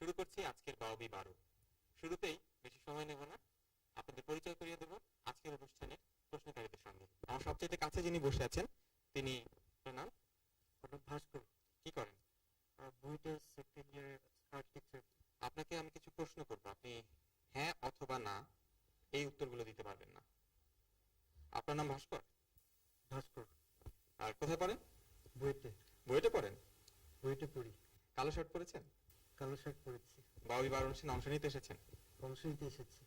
শুরু করছি আজকের বাউবি 12। শুরুতেই বেশি সময় নেব না, আপনাদের পরিচয় করিয়ে দেব আজকের অনুষ্ঠানের প্রশ্নকারীদের সঙ্গে। আমার সবচেয়ে কাছে যিনি বসে আছেন তিনি, আপনার নাম? ভাস্কর। কি করেন? বুয়েটের সেকেন্ড ইয়ারে আর্কিটেকচার। আপনাকে আমি কিছু প্রশ্ন করব, আপনি হ্যাঁ অথবা না এই উত্তরগুলো দিতে পারবেন না। আপনার নাম ভাস্কর? ভাস্কর। আর কোথায় পড়েন? বুয়েটে। বুয়েটে পড়েন? বুয়েটে পড়ি। কালো শার্ট পরেছেন? কালো শার্ট পরেছি। বাউবি 12 অনুষ্ঠানে অংশ নিতে এসেছেন? অংশ নিতে এসেছি।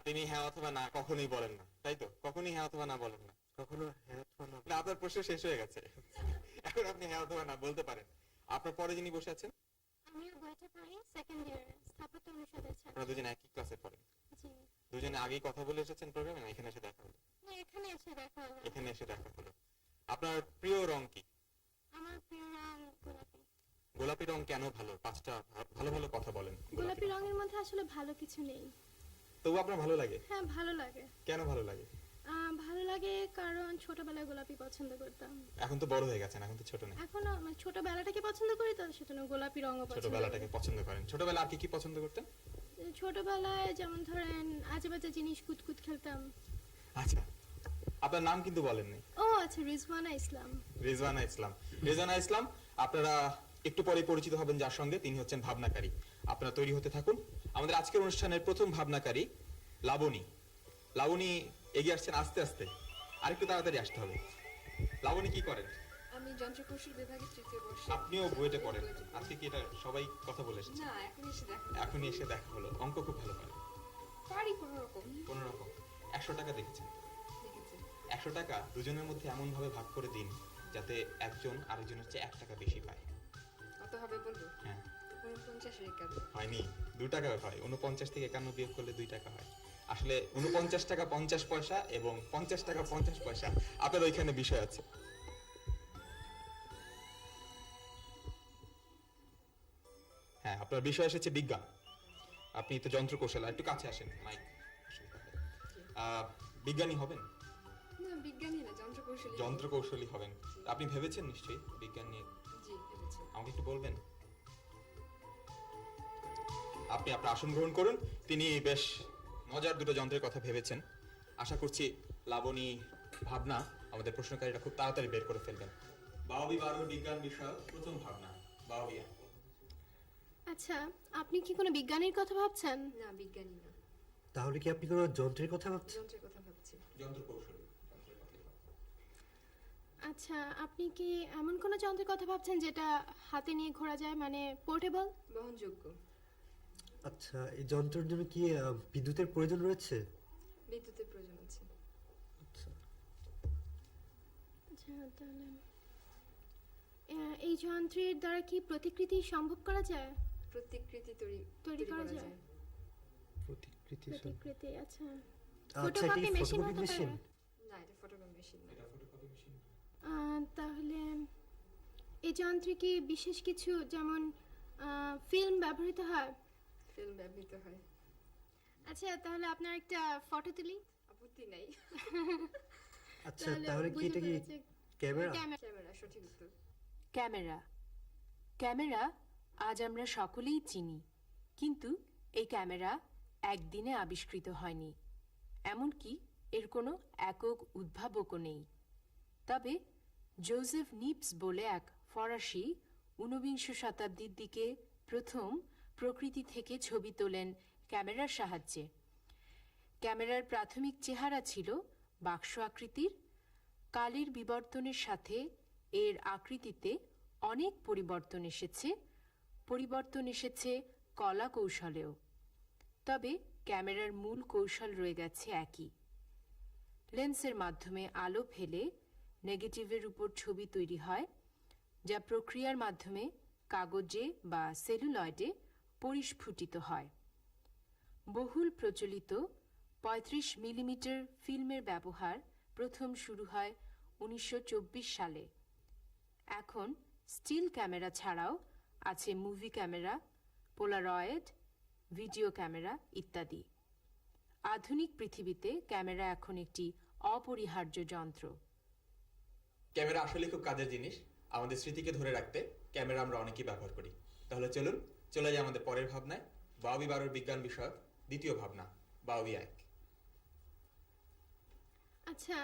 তিনি হ্যাঁ অথবা না কখনোই বলেন না, তাই তো? কখনোই হ্যাঁ অথবা না বলেন না। কখনো হ্যাঁ অথবা না। না, আপনার প্রশ্ন শেষ হয়ে গেছে। এখন আপনি হ্যাঁ অথবা না বলতে পারেন। আপনার পরে যিনি বসে আছেন? আমিও বুয়েটে পড়ি, সেকেন্ড ইয়ার স্থাপত্য অনুষদের ছাত্র। আপনারা দুজনে একই ক্লাসে পড়েন? জি। দুজনে আগেই কথা বলে এসেছেন প্রোগ্রামে, না এখানে এসে দেখা হলো? না, এখানে এসে দেখা হলো। এখানে এসে দেখা হলো। আপনার প্রিয় রং কি? আমার প্রিয় রং গোলাপি। গোলাপি রং কেন ভালো? পাঁচটা ভালো ভালো কথা বলেন। গোলাপি রঙের মধ্যে আসলে ভালো কিছু নেই। তবু আপনার ভালো লাগে? হ্যাঁ, ভালো লাগে। কেন ভালো লাগে? ভালো লাগে কারণ ছোটবেলায় গোলাপি পছন্দ করতাম। এখন তো বড় হয়ে গেছেন, এখন তো ছোট নেই। এখনো মানে ছোটবেলাটাকে পছন্দ করি, তো সেজন্য গোলাপি রঙও পছন্দ করি। ছোটবেলাটাকে পছন্দ করেন। ছোটবেলা আর কি কি পছন্দ করতেন? ছোটবেলায় যেমন ধরেন আজে বাজে জিনিস কুতকুত খেলতাম। আচ্ছা, আপনার নাম কিন্তু বলেননি। ও আচ্ছা, রিজওয়ানা ইসলাম। রিজওয়ানা ইসলাম। রিজওয়ানা ইসলাম, আপনারা একটু পরে পরিচিত হবেন যার সঙ্গে, তিনি হচ্ছেন ভাবনাকারী। আপনারা তৈরি হতে থাকুন। আমাদের আজকের অনুষ্ঠানের প্রথম ভাবনাকারী লাবণী। লাবণী এগিয়ে আসছেন আস্তে আস্তে, আরেকটু তাড়াতাড়ি আসতে হবে। লাবণী কি করেন? আমি যন্ত্রকৌশল বিভাগের তৃতীয় বর্ষে। আপনিও বুয়েটে পড়েন? আজকে কি এটা সবাই কথা বলে এসেছে? না, এখন এসে দেখো। এখনই এসে দেখা হলো। অঙ্ক খুব ভালো পারেন? পারি কোনো রকম। কোনো রকম। 100 টাকা দেখেছেন? দেখেছি। 100 টাকা দুজনের মধ্যে এমন ভাবে ভাগ করে দিন যাতে একজন আরেকজনের চেয়ে 1 টাকা বেশি পায়। কত হবে বলবো? হ্যাঁ। 49 এর একান্ন। হয়নি, 2 টাকা হয়। 49 থেকে 51 বিয়োগ করলে 2 টাকা হয়। আসলে 49 টাকা 50 পয়সা এবং 50 টাকা 50 পয়সা। আপনার ওইখানে বিষয় আছে। হ্যাঁ, আপনার বিষয় এসেছে বিজ্ঞান। আপনি তো যন্ত্রকৌশল, একটু কাছে আসেন মাইক। বিজ্ঞানী হবেন? না, বিজ্ঞানী না, যন্ত্রকৌশলী। যন্ত্রকৌশলী হবেন। আপনি ভেবেছেন নিশ্চয়ই বিজ্ঞান নিয়ে? জি, ভেবেছি। আমাকে একটু বলবেন? আপনি আপনার আসন গ্রহণ করুন। তিনি বেশ মজার দুটো যন্ত্রের কথা ভেবেছেন। আশা করছি লাবণী, ভাবনা, আমাদের প্রশ্নকারীরা খুব তাড়াতাড়ি বের করে ফেলবেন। বাউবি 12 বিজ্ঞান বিষয় প্রথম ভাবনা। বাউবি। আচ্ছা, আপনি কি কোনো বিজ্ঞানীর কথা ভাবছেন? না, বিজ্ঞানী না, তাহলে কি আপনি কোনো যন্ত্রের কথা ভাবছেন? যন্ত্রের কথা ভাবছি। যন্ত্রকৌশলী। আচ্ছা, আপনি কি এমন কোনো যন্ত্রের কথা ভাবছেন যেটা হাতে নিয়ে ঘোরা যায়, মানে পোর্টেবল? বহনযোগ্য। আচ্ছা, এই যন্ত্রের জন্য কি বিদ্যুতের প্রয়োজন রয়েছে? বিদ্যুতের প্রয়োজন আছে। আচ্ছা, আচ্ছা, তাহলে এই যন্ত্রের দ্বারা কি প্রতিকৃতি সম্ভব করা যায়? প্রতিকৃতি তৈরি করা যায়। প্রতিকৃতি। প্রতিকৃতি, আচ্ছা। আচ্ছা, এটা কি মেশিন ফটোকপি হতে মেশিন? পারে? না, এটা ফটোকপি মেশিন না। এটা ফটোকপি মেশিন। তাহলে এই যন্ত্রে কি বিশেষ কিছু যেমন ফিল্ম ব্যবহৃত হয়? ফিল্ম ব্যবহৃত হয়। আচ্ছা, তাহলে আপনার একটা ফটো তুলি। আপত্তি নাই। আচ্ছা, তাহলে কি এটা কি ক্যামেরা? ক্যামেরা, সঠিক উত্তর। ক্যামেরা। ক্যামেরা আজ আমরা সকলেই চিনি, কিন্তু এই ক্যামেরা একদিনে আবিষ্কৃত হয়নি, এমনকি এর কোনো একক উদ্ভাবকও নেই। তবে জোসেফ নিপস বলে এক ফরাসি 19 শতাব্দীর দিকে প্রথম প্রকৃতি থেকে ছবি তোলেন ক্যামেরার সাহায্যে। ক্যামেরার প্রাথমিক চেহারা ছিল বাক্স আকৃতির। কালের বিবর্তনের সাথে এর আকৃতিতে অনেক পরিবর্তন এসেছে কলা কৌশলেও। তবে ক্যামেরার মূল কৌশল রয়ে গেছে একই। লেন্সের মাধ্যমে আলো ফেলে নেগেটিভের উপর ছবি তৈরি হয়, যা প্রক্রিয়ার মাধ্যমে কাগজে বা সেলুলয়েডে পরিস্ফুটিত হয়। বহুল প্রচলিত 35 মিলিমিটার ফিল্মের ব্যবহার প্রথম শুরু হয় 1924 সালে। এখন স্টিল ক্যামেরা ছাড়াও আছে movie camera, Polaroid, video camera ইত্যাদি। আধুনিক পৃথিবীতে ক্যামেরা এখন একটি অপরিহার্য যন্ত্র। ক্যামেরা আসলে খুব কাজের জিনিস। আমাদের স্মৃতিকে ধরে রাখতে ক্যামেরা আমরা অনেকেই ব্যবহার করি। তাহলে চলুন চলে যায় আমাদের পরের ভাবনায়, বাওবি 12 বিজ্ঞান বিষয়ক দ্বিতীয় ভাবনা, বাওবি 1। আচ্ছা,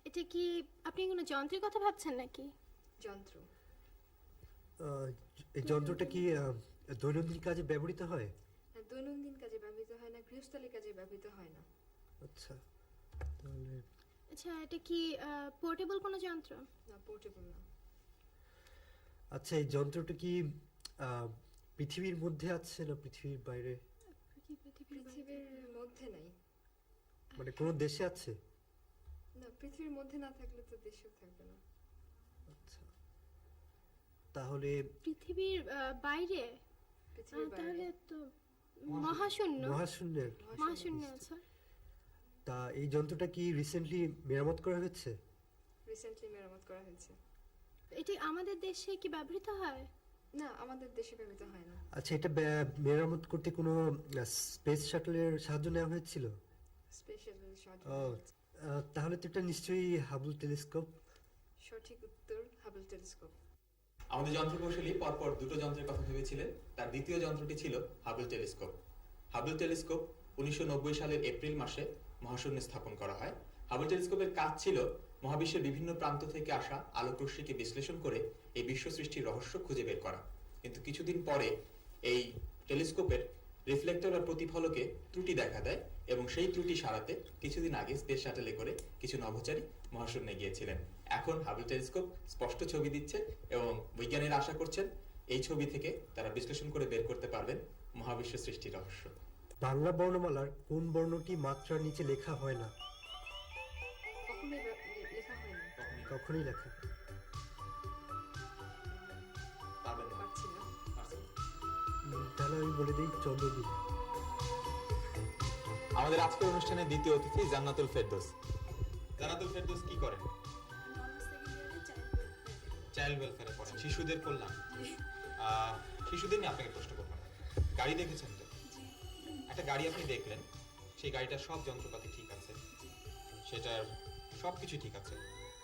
এটা কি আপনি কোনো যন্ত্রের কথা ভাবছেন নাকি? যন্ত্র। আহ, এই যন্ত্রটা কি দৈনন্দিন কাজে ব্যবহৃত হয়? না, দৈনন্দিন কাজে ব্যবহৃত হয় না, গৃহস্থালী কাজে ব্যবহৃত হয় না। আচ্ছা, তাহলে আচ্ছা, এটা কি পোর্টেবল কোনো যন্ত্র? না, পোর্টেবল না। আচ্ছা, এই যন্ত্রটা কি আহ, পৃথিবীর মধ্যে আছে না পৃথিবীর বাইরে? পৃথিবীর মধ্যে নাই। মানে কোনো দেশে আছে? না, পৃথিবীর মধ্যে না থাকলে তো দেশেও থাকবে না। আচ্ছা, তাহলে পৃথিবীর বাইরে? পৃথিবীর তাহলে বাইরে। তো মহাশূন্য। মহাশূন্যের। মহাশূন্য, আচ্ছা। তা এই যন্ত্রটা কি রিসেন্টলি মেরামত করা হয়েছে? রিসেন্টলি মেরামত করা হয়েছে। এটি আমাদের দেশে কি ব্যবহৃত হয়? না, আমাদের দেশে ব্যবহৃত হয় না। আচ্ছা, এটা মেরামত করতে কোনো স্পেস শাটলের সাহায্য নেওয়া হয়েছিল? স্পেশাল সাহায্য ও, নেওয়া হয়েছে। তাহলে তো এটা নিশ্চয়ই হাবল টেলিস্কোপ। সঠিক উত্তর হাবল টেলিস্কোপ। আমাদের যন্ত্রকৌশলী পরপর দুটো যন্ত্রের কথা ভেবেছিলেন, তার দ্বিতীয় যন্ত্রটি ছিল হাবল টেলিস্কোপ। হাবল টেলিস্কোপ 1990 সালের এপ্রিল মাসে মহাশূন্যে স্থাপন করা হয়। হাবল টেলিস্কোপের কাজ ছিল মহাবিশ্বের বিভিন্ন প্রান্ত থেকে আসা আলোকরশ্মিকে বিশ্লেষণ করে এই বিশ্ব সৃষ্টির রহস্য খুঁজে বের করা। কিন্তু কিছুদিন পরে এই টেলিস্কোপের রিফ্লেক্টর বা প্রতিফলকে ত্রুটি দেখা দেয় এবং সেই ত্রুটি সারাতে কিছুদিন আগে স্পেস শাটেলে করে কিছু নভোচারী মহাশূন্যে গিয়েছিলেন। এখন হাবল টেলিস্কোপ স্পষ্ট ছবি দিচ্ছে এবং বিজ্ঞানীরা আশা করছেন এই ছবি থেকে তারা বিশ্লেষণ করে বের করতে পারবেন মহাবিশ্ব সৃষ্টির রহস্য। বাংলা বর্ণমালার কোন বর্ণটি মাত্রার নিচে লেখা হয় না? কখনোই লেখা হয় না। কখনোই লেখা হয় না। পারবেন না? পারছি না। পারছেন। তাহলে আমি বলে দিই চন্দ্রবিন্দু। আমাদের আজকের অনুষ্ঠানের দ্বিতীয় অতিথি জান্নাতুল ফেরদৌস। জান্নাতুল ফেরদৌস কি করেন? চাইল্ড ওয়েলফেয়ারে পড়েন, শিশুদের কল্যাণ। শিশুদের নিয়ে আপনাকে প্রশ্ন করলাম, গাড়ি দেখেছেন তো? একটা গাড়ি আপনি দেখলেন, সেই গাড়িটার সব যন্ত্রপাতি ঠিক আছে, সেটার সবকিছু ঠিক আছে,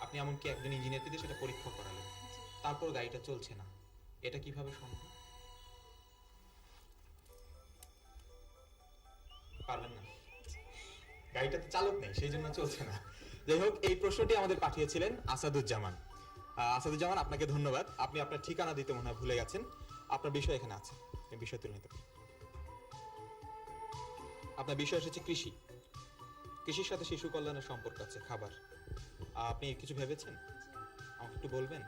আপনি এমনকি একজন ইঞ্জিনিয়ারকে দিয়ে সেটা পরীক্ষা করালেন, তারপর গাড়িটা চলছে না, এটা কিভাবে সম্ভব? পারবেন না? গাড়িটাতে চালক নেই, সেই জন্য চলছে না। যাই হোক, এই প্রশ্নটি আমাদের পাঠিয়েছিলেন আসাদুজ্জামান। আসাদুজ্জামান, আপনাকে ধন্যবাদ। আপনি আপনার ঠিকানা দিতে মনে হয় ভুলে গেছেন। আপনার বিষয় এখানে আছে, বিষয় তুলে নিতে পারেন। আপনার বিষয় এসেছে কৃষি। কৃষির সাথে শিশু কল্যাণের সম্পর্ক আছে, খাবার। আপনি কিছু ভেবেছেন? আমাকে একটু বলবেন?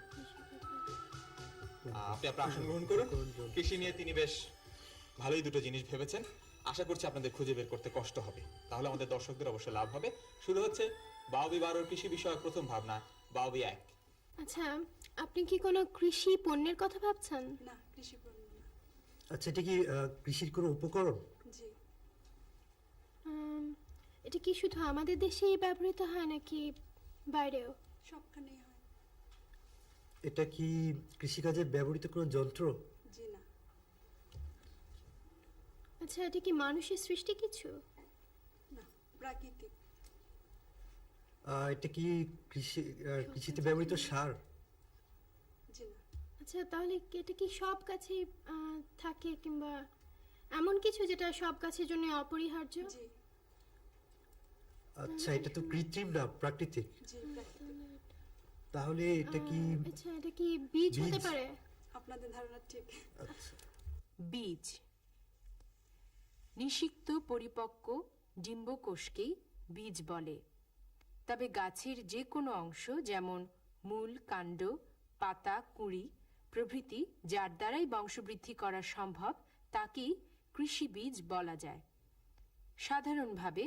আপনি আপনার আসন গ্রহণ করুন। কৃষি নিয়ে তিনি বেশ ভালোই দুটো জিনিস ভেবেছেন। আশা করছি আপনাদের খুঁজে বের করতে কষ্ট হবে, তাহলে আমাদের দর্শকদের অবশ্যই লাভ হবে। শুরু হচ্ছে বাওবি 12 কৃষি বিষয়ক প্রথম ভাবনা, বাওবি 1। আচ্ছা, আপনি কি কোনো কৃষি পণ্যের কথা ভাবছেন? না, কৃষি পণ্য না। আচ্ছা, এটা কি কৃষির কোনো উপকরণ? জি। এটা কি শুধু আমাদের দেশেই ব্যবহৃত হয় নাকি বাইরেও? সবখানেই হয়। এটা কি কৃষিকাজে ব্যবহৃত কোনো যন্ত্র? জি না। আচ্ছা, এটা কি মানুষের সৃষ্টি কিছু? না, প্রাকৃতিক। এটা কি কৃষিতে ব্যবহৃত সার? জি না। আচ্ছা, তাহলে এটা কি সব গাছেই থাকে, কিংবা এমন কিছু যেটা সব গাছের জন্য অপরিহার্য? জি। আচ্ছা, এটা তো কৃত্রিম না, প্রাকৃতিক। জি, প্রাকৃতিক। তাহলে এটা কি আচ্ছা, এটা কি বীজ হতে বীজ? পারে? আপনাদের ধারণা ঠিক। আচ্ছা, বীজ নিষিক্ত পরিপক্ক ডিম্বকোষকেই বীজ বলে। তবে গাছের যে কোনো অংশ, যেমন মূল, কাণ্ড, পাতা, কুঁড়ি প্রভৃতি, যার দ্বারাই বংশবৃদ্ধি করা সম্ভব, তাকেই কৃষি বীজ বলা যায়। সাধারণভাবে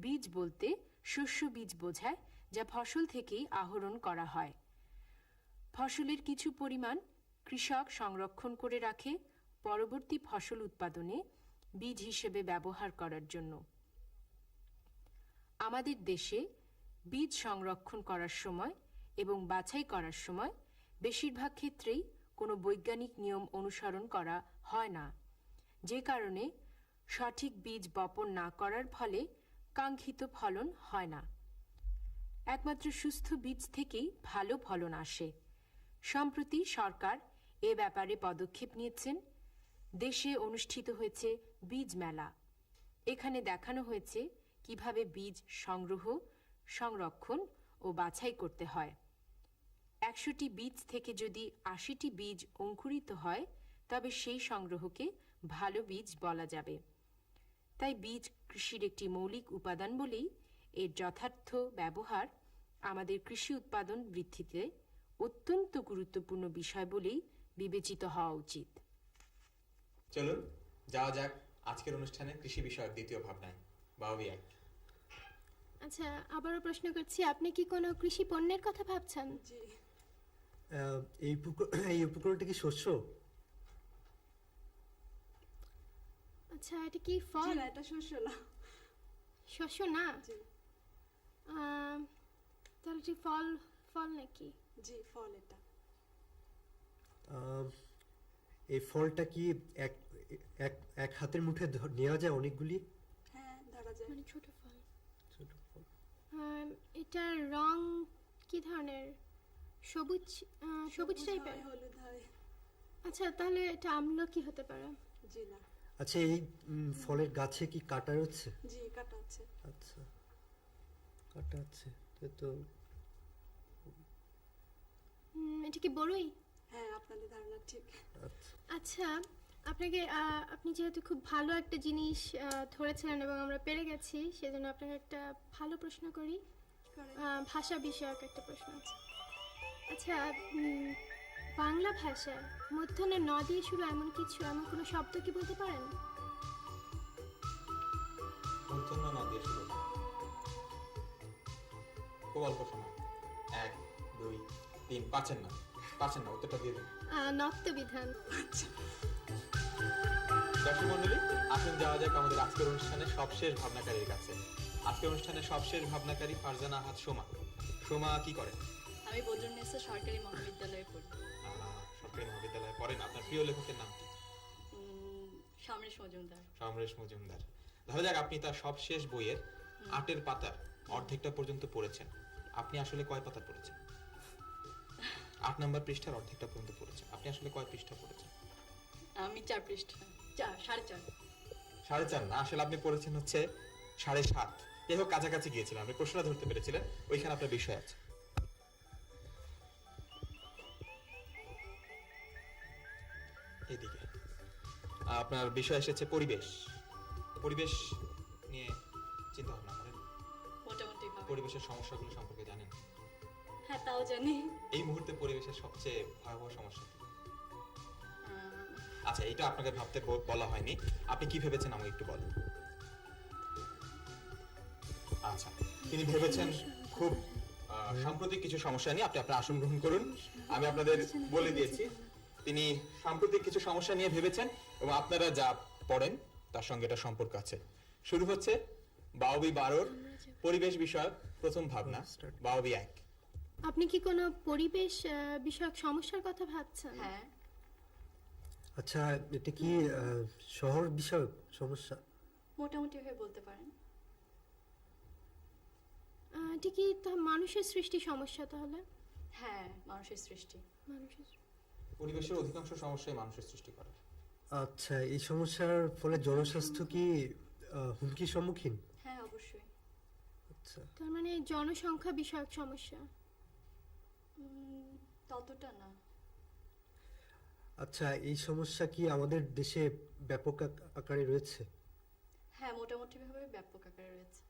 বীজ বলতে শস্য বীজ বোঝায়, যা ফসল থেকেই আহরণ করা হয়। ফসলের কিছু পরিমাণ কৃষক সংরক্ষণ করে রাখে পরবর্তী ফসল উৎপাদনে বীজ হিসেবে ব্যবহার করার জন্য। আমাদের দেশে বীজ সংরক্ষণ করার সময় এবং বাছাই করার সময় বেশিরভাগ ক্ষেত্রেই কোনো বৈজ্ঞানিক নিয়ম অনুসরণ করা হয় না, যে কারণে সঠিক বীজ বপন না করার ফলে কাঙ্ক্ষিত ফলন হয় না। একমাত্র সুস্থ বীজ থেকেই ভালো ফলন আসে। সম্প্রতি সরকার এ ব্যাপারে পদক্ষেপ নিয়েছেন। দেশে অনুষ্ঠিত হয়েছে বীজ মেলা। এখানে দেখানো হয়েছে কিভাবে বীজ সংগ্রহ, সংরক্ষণ ও বাছাই করতে হয়। 100টি বীজ থেকে যদি 80টি বীজ অঙ্কুরিত হয় তবে সেই সংগ্রহকে ভালো বীজ বলা যাবে। তাই বীজ কৃষির একটি মৌলিক উপাদান বলেই এর যথার্থ ব্যবহার আমাদের কৃষি উৎপাদন বৃদ্ধিতে অত্যন্ত গুরুত্বপূর্ণ বিষয় বলেই বিবেচিত হওয়া উচিত। চলুন যাওয়া যাক আজকের অনুষ্ঠানে কৃষি বিষয়ক দ্বিতীয় ভাবনায়। বাউবি এক। আচ্ছা, আবারও প্রশ্ন করছি, আপনি কি কোনো কৃষি পণ্যের কথা ভাবছেন? জি এই উপকরণটা কি শস্য? আচ্ছা, এটা কি জি ফল? না, এটা শস্য না। শস্য না? জি তাহলে এটি ফল ফল নাকি? জি ফল এটা। আহ, এই ফলটা কি এক এক এক হাতের মুঠে নেওয়া যায় অনেকগুলি? হ্যাঁ ধরা যায়। মানে ছোট ফল। ছোট ফল। এটার রং কি ধরনের? সবুজ সবুজ টাইপের? হয়, হলুদ হয়। আচ্ছা, তাহলে এটা আমলকি হতে পারে। জি না। আচ্ছা, এই ফলের গাছে কি কাটা রয়েছে? জি কাটা আছে। আচ্ছা, কাটা আছে তো। এটা কি বড়ই? হ্যাঁ আপনাদের ধারণা ঠিক। আচ্ছা, আচ্ছা, আপনি যেহেতু খুব ভালো একটা জিনিস ধরেছিলেন এবং আমরা পেরে গেছি, সেজন্য আপনাকে একটা ভালো প্রশ্ন করি। করে। ভাষা বিষয়ক একটা প্রশ্ন আছে। আচ্ছা, বাংলা ভাষায় মূর্ধন্য ন দিয়ে শুরু এমন কোনো শব্দ কি বলতে পারেন? মূর্ধন্য ন দিয়ে শুরু। খুব অল্প সময়। 1 2 3 পাচ্ছেন না উত্তরটা দিয়ে দিন। নক্তবিধান। দর্শক মণ্ডলী, আসুন যাওয়া যাক আমাদের আজকের অনুষ্ঠানের সবশেষ ভাবনাকারীর কাছে। আজকের অনুষ্ঠানের সবশেষ ভাবনাকারী ফারজানা আহাদ সোমা। সোমা কি করেন? আমি বদরুন্নেসা সরকারি মহাবিদ্যালয়ে পড়ি। সরকারি মহাবিদ্যালয়ে পড়েন। আপনার প্রিয় লেখকের নাম কি? সমরেশ মজুমদার। সমরেশ মজুমদার। ধরা যাক আপনি তার সবশেষ বইয়ের 8 পাতার অর্ধেকটা পর্যন্ত পড়েছেন। আপনি আসলে কয় পাতা পড়েছেন? 8 নম্বর পৃষ্ঠার অর্ধেকটা পর্যন্ত পড়েছেন। আপনি আসলে কয় পৃষ্ঠা পড়েছেন? আমি 4 পৃষ্ঠা, 4.5। 4.5 না, আসলে আপনি পড়েছেন হচ্ছে 7.5। যাই হোক, কাছাকাছি গিয়েছিলেন, আপনি প্রশ্নটা ধরতে পেরেছিলেন। ওইখানে আপনার বিষয় আছে। এদিকে আপনার বিষয় এসেছে পরিবেশ। পরিবেশ নিয়ে চিন্তা ভাবনা করেন? মোটামুটি ভাবে। পরিবেশের সমস্যাগুলো সম্পর্কে জানেন? হ্যাঁ তাও জানি। এই মুহূর্তে পরিবেশের সবচেয়ে ভয়াবহ সমস্যা কি? আহ, আচ্ছা, এটা আপনাকে ভাবতে বলা হয়নি। আপনি কি ভেবেছেন আমাকে একটু বলেন। আচ্ছা, তিনি ভেবেছেন খুব সাম্প্রতিক কিছু সমস্যা নিয়ে। আপনি আপনার আসন গ্রহণ করুন। আমি আপনাদের বলে দিয়েছি তিনি সাম্প্রতিক কিছু সমস্যা নিয়ে ভেবেছেন এবং আপনারা যা পড়েন তার সঙ্গে এটা সম্পর্ক আছে। শুরু হচ্ছে বাউবি 12 পরিবেশ বিষয়ক প্রথম ভাবনা। বাউবি 1। আপনি কি কোনো পরিবেশ বিষয়ক সমস্যার কথা ভাবছেন? হ্যাঁ আচ্ছা, এটা কি শহর বিষয়ক সমস্যা? মোটামুটি ভাবে বলতে পারেন। এটা কি মানুষের সৃষ্টি সমস্যা তাহলে? হ্যাঁ মানুষের সৃষ্টি। মানুষের পরিবেশের অধিকাংশ সমস্যাই মানুষের সৃষ্টি করে। আচ্ছা, এই সমস্যার ফলে জনস্বাস্থ্য কি হুমকির সম্মুখীন? হ্যাঁ অবশ্যই। আচ্ছা, তার মানে জনসংখ্যা বিষয়ক সমস্যা। ততটা না। আচ্ছা, এই সমস্যা কি আমাদের দেশে ব্যাপক আকারে রয়েছে? হ্যাঁ মোটামুটি ভাবে ব্যাপক আকারে রয়েছে।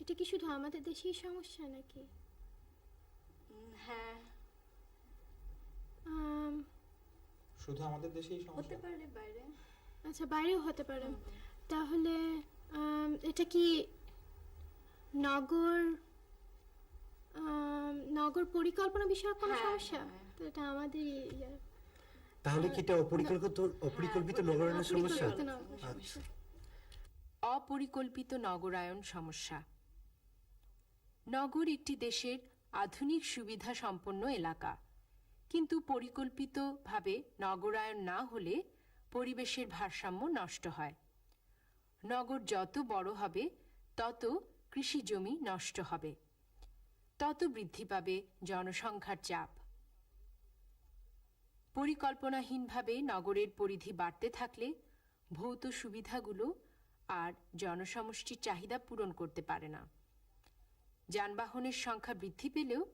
এটা কি শুধু আমাদের দেশেই সমস্যা নাকি? হ্যাঁ আম, শুধু আমাদের দেশেই হতে সমস্যা? পারে বাইরে। আচ্ছা, বাইরেও হতে পারে। তাহলে এটা কি নগর নগর পরিকল্পনা বিষয়ক কোনো হ্যাঁ, সমস্যা? হ্যাঁ। তো এটা আমাদেরই তাহলে কি এটা অপরিকল্পিত নগরায়নের সমস্যা? অপরিকল্পিত নগর আচ্ছা, সমস্যা। অপরিকল্পিত নগরায়ন সমস্যা। নগর একটি দেশের আধুনিক সুবিধা সম্পন্ন এলাকা, কিন্তু পরিকল্পিতভাবে নগরায়ন না হলে পরিবেশের ভারসাম্য নষ্ট হয়। নগর যত বড় হবে তত কৃষি জমি নষ্ট হবে, তত বৃদ্ধি পাবে জনসংখ্যার চাপ। পরিকল্পনাহীনভাবে নগরের পরিধি বাড়তে থাকলে ভৌত সুবিধাগুলো আর জনসমষ্টির চাহিদা পূরণ করতে পারে না। যানবাহনের সংখ্যা বৃদ্ধি পেলেও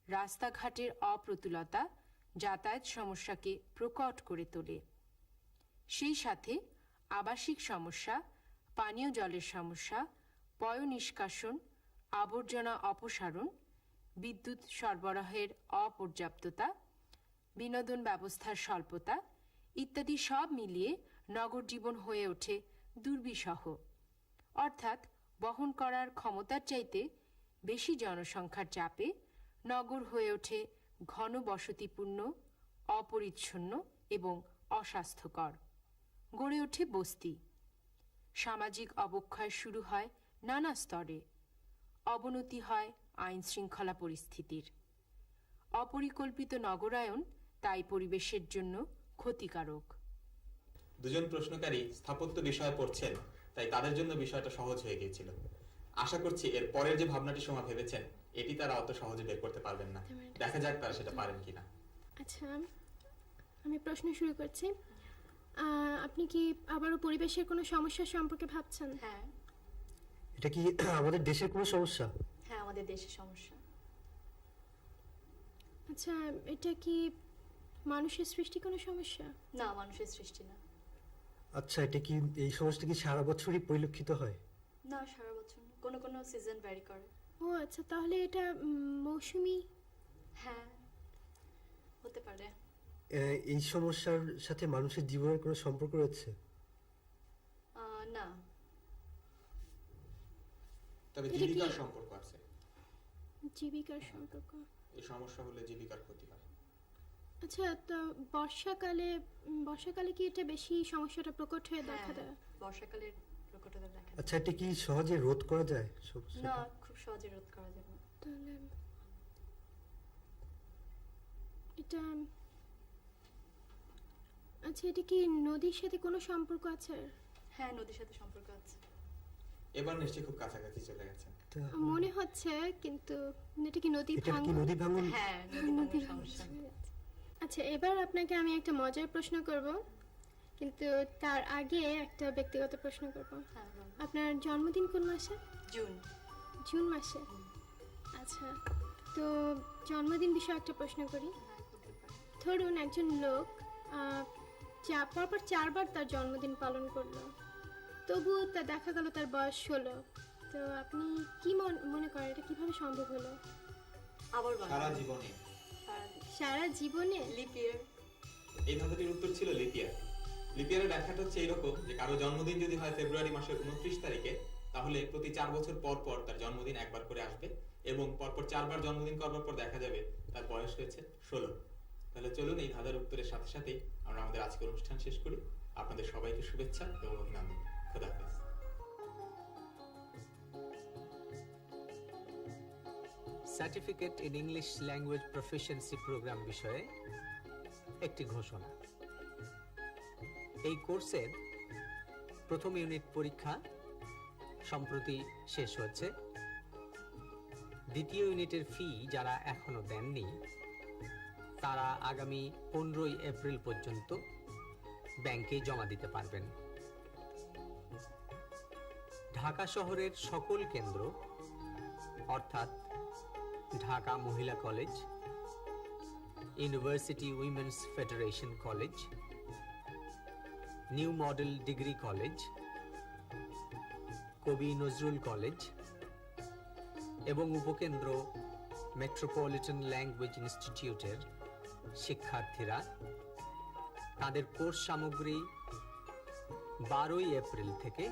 রাস্তাঘাটের অপ্রতুলতা যাতায়াত সমস্যাকে প্রকট করে তোলে। সেই সাথে আবাসিক সমস্যা, পানীয় জলের সমস্যা, পয় নিষ্কাশন, আবর্জনা অপসারণ, বিদ্যুৎ সরবরাহের অপর্যাপ্ততা, বিনোদন ব্যবস্থার স্বল্পতা ইত্যাদি সব মিলিয়ে নগর জীবন হয়ে ওঠে দুর্বিষহ। অর্থাৎ বহন করার ক্ষমতার চাইতে বেশি জনসংখ্যার চাপে নগর হয়ে ওঠে ঘনবসতিপূর্ণ, অপরিচ্ছন্ন এবং অস্বাস্থ্যকর। গড়ে ওঠে বস্তি। সামাজিক অবক্ষয় শুরু হয় নানা স্তরে। অবনতি হয় আইন শৃঙ্খলা পরিস্থিতির। অপরিকল্পিত নগরায়ন তাই পরিবেশের জন্য ক্ষতিকারক। দুজন প্রশ্নকারী স্থাপত্য বিষয়ে পড়ছেন, তাই তাদের জন্য বিষয়টা সহজ হয়ে গিয়েছিল। আশা করছি এর পরের যে ভাবনাটি সোমা ভেবেছেন এটি তারা অত সহজে বের করতে পারবেন না। দেখা যাক তারা সেটা পারেন কিনা। আচ্ছা, আমি প্রশ্ন শুরু করছি। আপনি কি আবারও পরিবেশের কোনো সমস্যা সম্পর্কে ভাবছেন? হ্যাঁ, এটা কি আমাদের দেশের কোনো সমস্যা? হ্যাঁ, আমাদের দেশের সমস্যা। আচ্ছা, এটা কি মানুষের সৃষ্টি কোনো সমস্যা? না, মানুষের সৃষ্টি না। আচ্ছা, এটা কি এই সমস্যাটা কি সারা বছরই পরিলক্ষিত হয়? না, সারা বছর না, কোনো কোনো সিজন ভ্যারি করে। ও আচ্ছা, তাহলে এটা মৌসুমি? হ্যাঁ, হতে পারে। এই সমস্যার সাথে মানুষের জীবনের কোনো সম্পর্ক রয়েছে? না। তবে এটা কি- জীবিকার সম্পর্ক আছে। জীবিকার সম্পর্ক? এই সমস্যা হলে জীবিকার ক্ষতি হয়। আচ্ছা, তো বর্ষাকালে কি এটা বেশি সমস্যাটা প্রকট হয়ে দেখা হ্যাঁ, দেয়? বর্ষাকালের প্রকটতা দেখা যায়। আচ্ছা, এটা কি সহজে রোধ করা যায় না, সমস্যাটা? খুব সহজে রোধ করা যাবে না। তাহলে এটা আচ্ছা, এটা কি নদীর সাথে কোনো সম্পর্ক আছে? হ্যাঁ, নদীর সাথে সম্পর্ক আছে। এবার নিশ্চয়ই খুব কাছাকাছি চলে গেছেন। মনে হচ্ছে, কিন্তু এটা কি নদী এটা কি ভাঙন? নদী ভাঙন? হ্যাঁ, নদী নদীর ভাঙন। সমস্যা। আচ্ছা, এবার আপনাকে আমি একটা মজার প্রশ্ন করব, কিন্তু তার আগে একটা ব্যক্তিগত প্রশ্ন করব। হ্যাঁ, বলো। আপনার জন্মদিন কোন মাসে? জুন। জুন মাসে? আচ্ছা, তো জন্মদিন বিষয়ে একটা প্রশ্ন করি। হ্যাঁ, করতে পারে। ধরুন একজন লোক পরপর 4 বার তার জন্মদিন পালন করলো, তবু তা দেখা গেল তার বয়স 16। তো আপনি কি মনে করেন এটা কিভাবে সম্ভব হলো? আবার বলো। সারা জীবনে সারা জীবনে? লিপ ইয়ার। এই ধাঁধাটির উত্তর ছিল লিপিয়ার। লিপিয়ারের ব্যাখ্যাটা হচ্ছে এইরকম যে কারো জন্মদিন যদি হয় ফেব্রুয়ারি মাসের 29 তারিখে, তাহলে প্রতি 4 বছর পর পর তার জন্মদিন একবার করে আসবে এবং পরপর 4 বার জন্মদিন করবার পর দেখা যাবে তার বয়স হয়েছে 16। তাহলে চলুন এই ধাঁধার উত্তরের সাথে সাথে আমরা আমাদের আজকের অনুষ্ঠান শেষ করি। আপনাদের সবাইকে শুভেচ্ছা এবং অভিনন্দন। খোদা হাফেজ। Certificate in English language proficiency program বিষয়ে একটি ঘোষণা। এই কোর্সের প্রথম ইউনিট পরীক্ষা সম্প্রতি শেষ হয়েছে। দ্বিতীয় ইউনিটের ফি যারা এখনো দেননি তারা আগামী 15 এপ্রিল পর্যন্ত ব্যাংকে জমা দিতে পারবেন। ঢাকা শহরের সকল কেন্দ্র অর্থাৎ ঢাকা মহিলা college, university women's federation college, new model degree college, কবি নজরুল কলেজ এবং উপকেন্দ্র মেট্রোপলিটন ল্যাঙ্গুয়েজ ইনস্টিটিউটের শিক্ষার্থীরা তাদের কোর্স সামগ্রী 12 এপ্রিল থেকে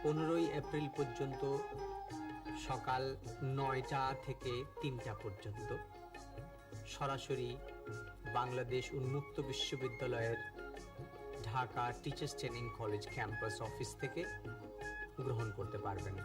15 এপ্রিল পর্যন্ত সকাল 9টা থেকে 3টা পর্যন্ত সরাসরি বাংলাদেশ উন্মুক্ত বিশ্ববিদ্যালয়ের Dhaka teachers training college campus office থেকে গ্রহণ করতে পারবেন।